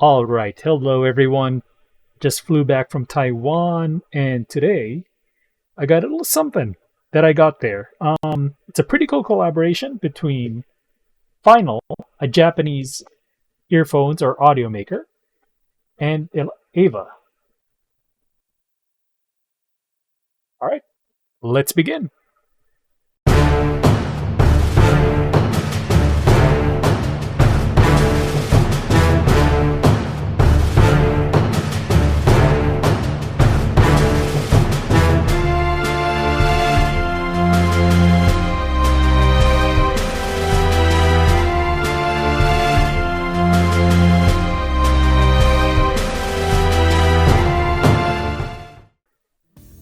All right, hello everyone. Just flew back from Taiwan, and today I got a little something that I got there. It's a pretty cool collaboration between Final, a Japanese earphones or audio maker, and Ava. All right, let's begin.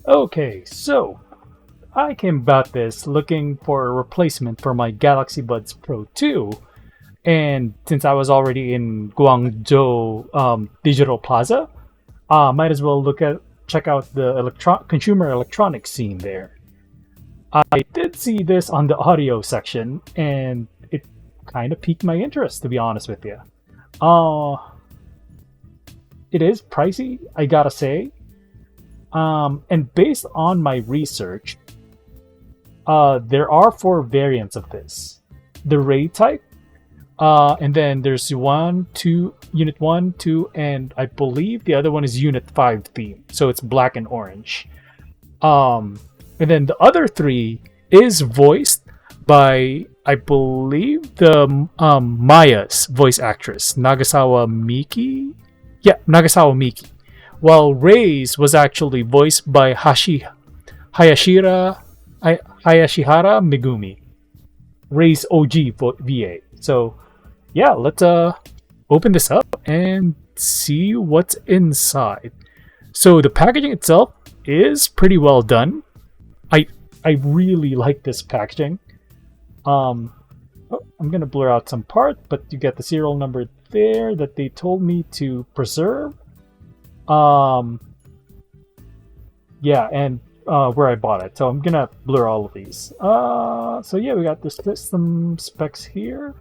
Okay, so I came about this looking for a replacement for my Galaxy Buds Pro 2, and since I was already in Guangzhou Digital Plaza, might as well check out the consumer electronics scene there. I did see this on the audio section, and it kind of piqued my interest, to be honest with you. Uh, it is pricey, I gotta say. And based on my research, there are four variants of this. The Ray type, and then there's Unit 1, 2, and I believe the other one is Unit 5 theme. So it's black and orange. And then the other three is voiced by, I believe, the Maya's voice actress, Nagasawa Miki. Yeah, Nagasawa Miki. While Ray's was actually voiced by Hayashihara Megumi, Ray's OG VA. So, yeah, let's open this up and see what's inside. So the packaging itself is pretty well done. I really like this packaging. I'm gonna blur out some part, but you get the serial number there that they told me to preserve. Yeah, and where I bought it. So I'm gonna blur all of these. So yeah, we got the system specs here.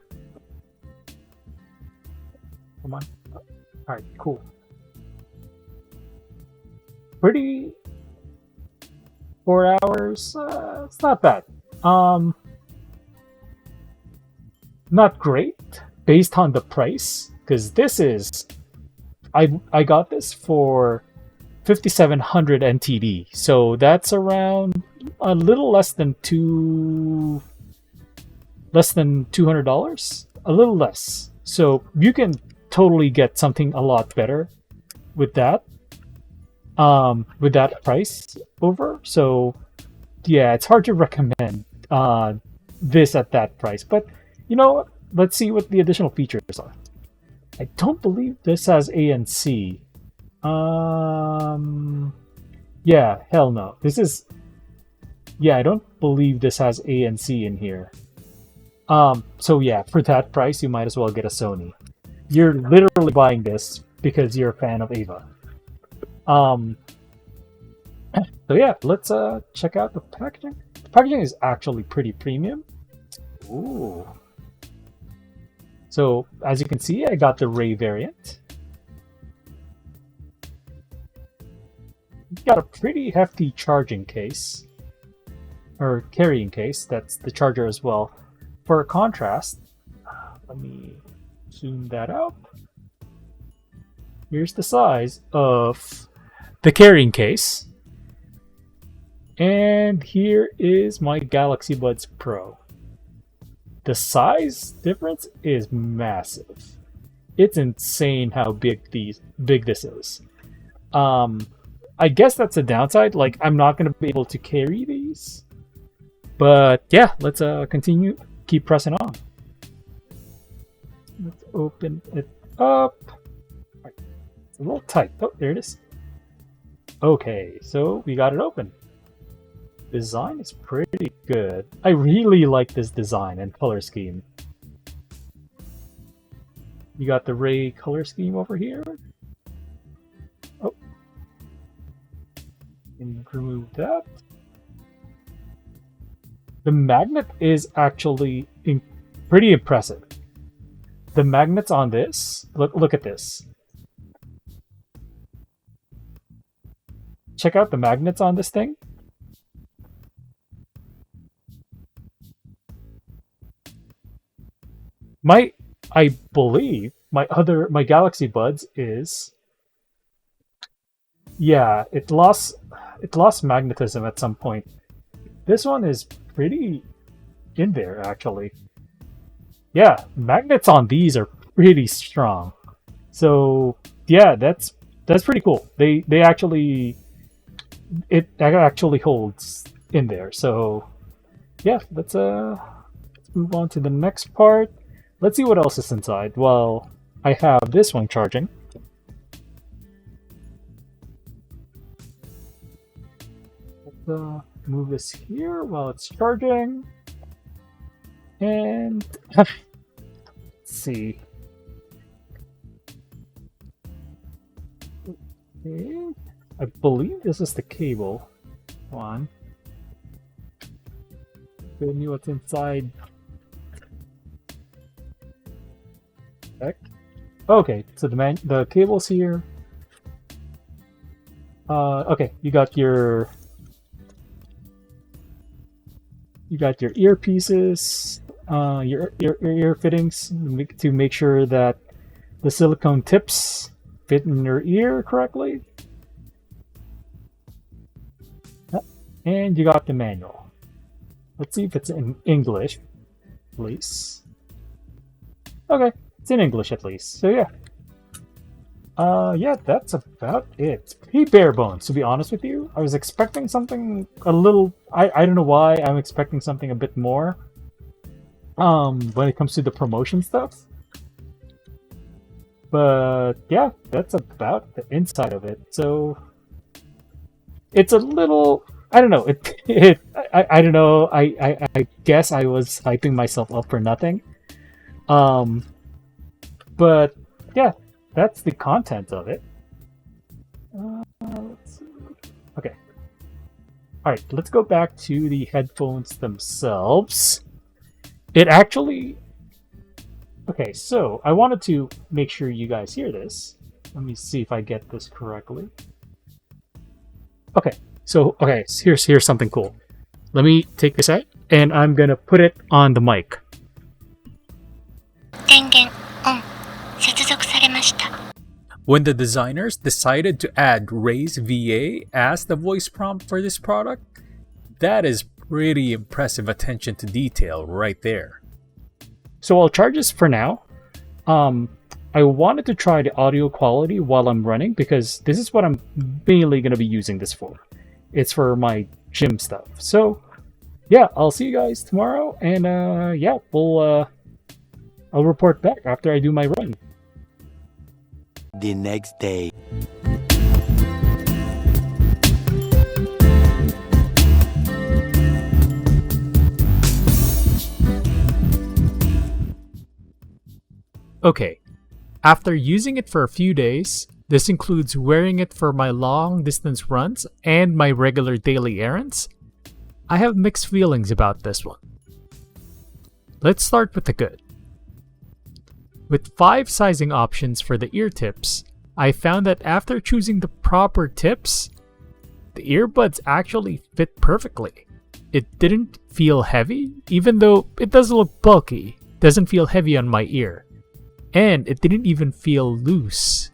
Come on. All right, cool. Pretty 4 hours. It's not bad. Not great based on the price, because this is. I got this for 5,700 NTD, so that's around a little less than $200, a little less. So you can totally get something a lot better with that price over. So yeah, it's hard to recommend this at that price, but you know what? Let's see what the additional features are. I don't believe this has ANC. Yeah, hell no. I don't believe this has ANC in here. So yeah, for that price, you might as well get a Sony. You're literally buying this because you're a fan of Ava. So yeah, let's check out the packaging. The packaging is actually pretty premium. Ooh. So, as you can see, I got the Ray variant. Got a pretty hefty charging case, or carrying case, that's the charger as well. For contrast, let me zoom that out. Here's the size of the carrying case. And here is my Galaxy Buds Pro. The size difference is massive. It's insane how big this is. I guess that's a downside. Like, I'm not gonna be able to carry these. But yeah, let's continue. Keep pressing on. Let's open it up. Right. It's a little tight. Oh, there it is. Okay, so we got it open. Design is pretty good. I really like this design and color scheme. You got the Ray color scheme over here. Oh. And remove that. The magnet is actually pretty impressive. The magnets on this, look at this. check out the magnets on this thing. My, I believe my Galaxy Buds is, yeah, it lost magnetism at some point. This one is pretty in there actually. Yeah, magnets on these are pretty strong. So yeah, that's pretty cool. They actually it actually holds in there. So yeah, let's move on to the next part. Let's see what else is inside. Well, I have this one charging. Let's move this here while it's charging. And let's see. Okay. I believe this is the cable. One. Show me what's inside. Heck. Okay, so the cable's here. Okay, you got your earpieces, your ear fittings to make sure that the silicone tips fit in your ear correctly. And you got the manual. Let's see if it's in English, please. Okay, it's in English at least. So yeah. Yeah, that's about it. Pretty bare bones, to be honest with you. I was expecting something a little. I don't know why I'm expecting something a bit more. When it comes to the promotion stuff. But yeah, that's about the inside of it. So it's a little. I don't know. I don't know. I guess I was hyping myself up for nothing. But yeah, that's the content of it. Let's see. Okay. All right, let's go back to the headphones themselves. It actually. Okay, so I wanted to make sure you guys hear this. Let me see if I get this correctly. Okay, so here's something cool. Let me take this out, and I'm gonna put it on the mic. 電源オン接続されました When the designers decided to add Ray's VA as the voice prompt for this product, that is pretty impressive attention to detail right there. So I'll charge this for now. I wanted to try the audio quality while I'm running because this is what I'm mainly going to be using this for. It's for my gym stuff. So yeah, I'll see you guys tomorrow, and yeah, I'll report back after I do my run. The next day. Okay, after using it for a few days, this includes wearing it for my long distance runs and my regular daily errands, I have mixed feelings about this one. Let's start with the good. With 5 sizing options for the ear tips, I found that after choosing the proper tips, the earbuds actually fit perfectly. It didn't feel heavy, even though it does look bulky, doesn't feel heavy on my ear. And it didn't even feel loose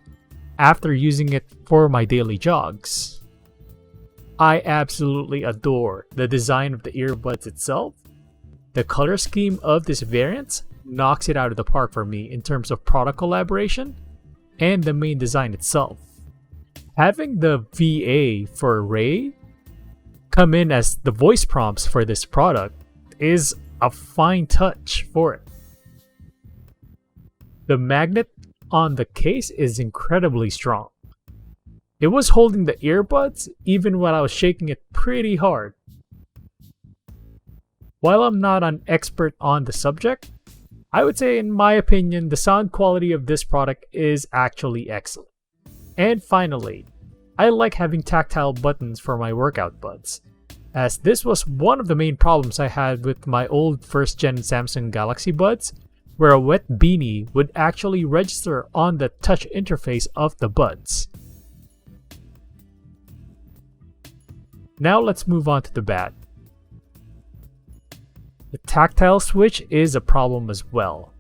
after using it for my daily jogs. I absolutely adore the design of the earbuds itself. The color scheme of this variant knocks it out of the park for me in terms of product collaboration and the main design itself. Having the VA for Ray come in as the voice prompts for this product is a fine touch for it. The magnet on the case is incredibly strong. It was holding the earbuds even when I was shaking it pretty hard. While I'm not an expert on the subject, I would say in my opinion the sound quality of this product is actually excellent. And finally, I like having tactile buttons for my workout buds, as this was one of the main problems I had with my old first gen Samsung Galaxy Buds, where a wet beanie would actually register on the touch interface of the buds. Now let's move on to the bad. The tactile switch is a problem as well,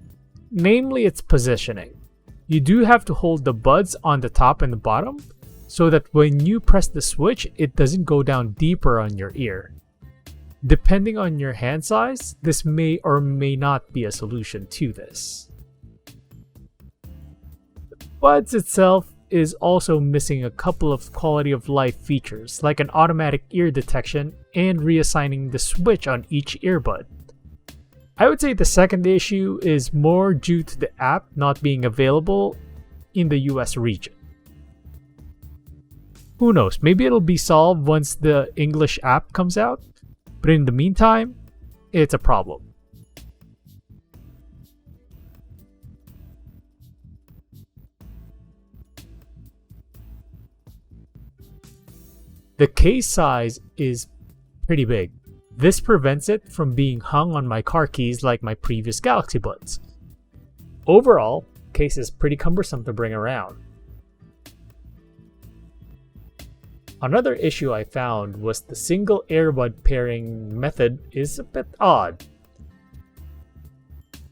namely its positioning. You do have to hold the buds on the top and the bottom so that when you press the switch, it doesn't go down deeper on your ear. Depending on your hand size, this may or may not be a solution to this. The buds itself is also missing a couple of quality of life features like an automatic ear detection and reassigning the switch on each earbud. I would say the second issue is more due to the app not being available in the US region. Who knows, maybe it'll be solved once the English app comes out, but in the meantime, it's a problem. The case size is pretty big. This prevents it from being hung on my car keys like my previous Galaxy Buds. Overall, case is pretty cumbersome to bring around. Another issue I found was the single earbud pairing method is a bit odd.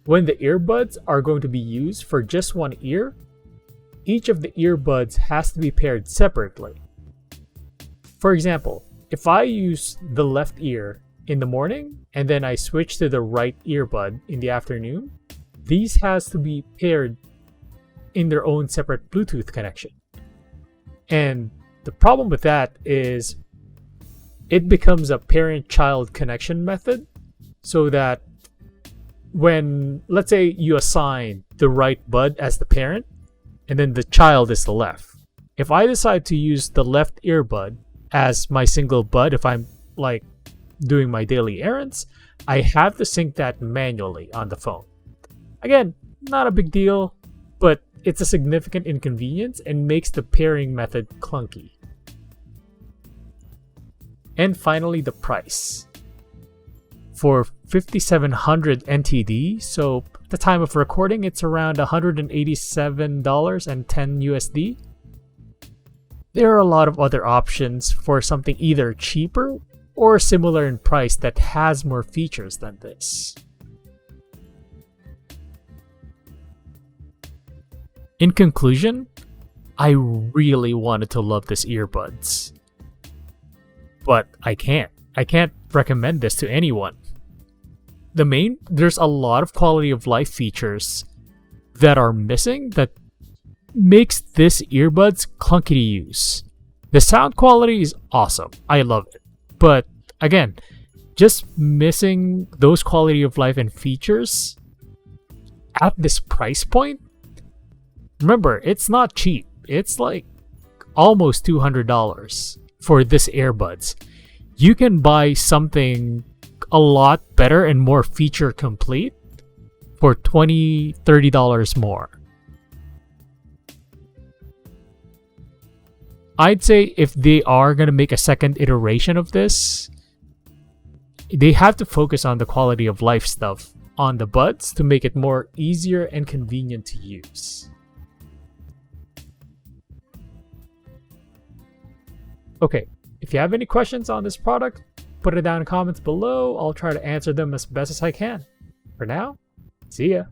When the earbuds are going to be used for just one ear, each of the earbuds has to be paired separately. For example, if I use the left ear in the morning and then I switch to the right earbud in the afternoon, these has to be paired in their own separate Bluetooth connection. And the problem with that is it becomes a parent-child connection method so that when, let's say you assign the right bud as the parent and then the child is the left. If I decide to use the left earbud as my single bud, if I'm like doing my daily errands, I have to sync that manually on the phone. Again, not a big deal, but it's a significant inconvenience and makes the pairing method clunky. And finally, the price. For 5700 NTD, so at the time of recording, it's around $187.10 USD. There are a lot of other options for something either cheaper or similar in price that has more features than this. In conclusion, I really wanted to love this earbuds, but I can't. I can't recommend this to anyone. There's a lot of quality of life features that are missing that makes this earbuds clunky to use. The sound quality is awesome. I love it. But again, just missing those quality of life and features at this price point. Remember, it's not cheap. It's like almost $200 for this earbuds. You can buy something a lot better and more feature complete for $20, $30 more. I'd say if they are going to make a second iteration of this, they have to focus on the quality of life stuff on the buds to make it more easier and convenient to use. Okay, if you have any questions on this product, put it down in the comments below. I'll try to answer them as best as I can. For now, see ya.